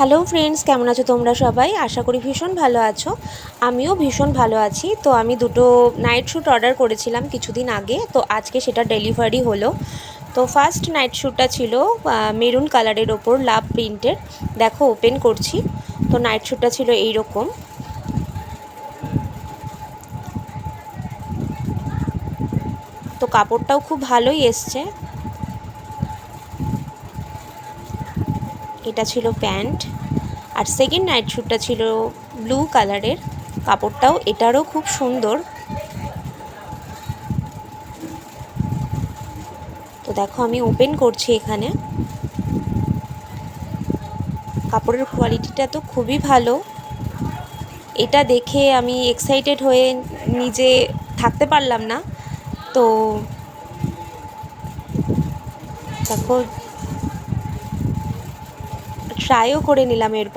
Hello friends, কেমন আছো তোমরা সবাই? আশা করি ভীষণ ভালো আছো। আমিও ভীষণ ভালো আছি। তো আমি দুটো নাইট শ্যুট অর্ডার করেছিলাম কিছুদিন আগে, তো আজকে সেটা ডেলিভারি হলো। তো ফার্স্ট নাইট শ্যুটটা ছিল মেরুন কালারের ওপর লাভ প্রিন্টের। দেখো ওপেন করছি। তো নাইট শ্যুটটা ছিল এইরকম। তো কাপড়টাও খুব ভালোই এসছে। এটা ছিল প্যান্ট। আর সেকেন্ড নাইট শ্যুটটা ছিল ব্লু কালারের। কাপড়টাও এটারও খুব সুন্দর। তো দেখো আমি ওপেন করছি এখানে। কাপড়ের কোয়ালিটিটা তো খুবই ভালো। এটা দেখে আমি এক্সাইটেড হয়ে নিজে থাকতে পারলাম না। তো দেখো ট্রাইও করে নিলাম এরপর।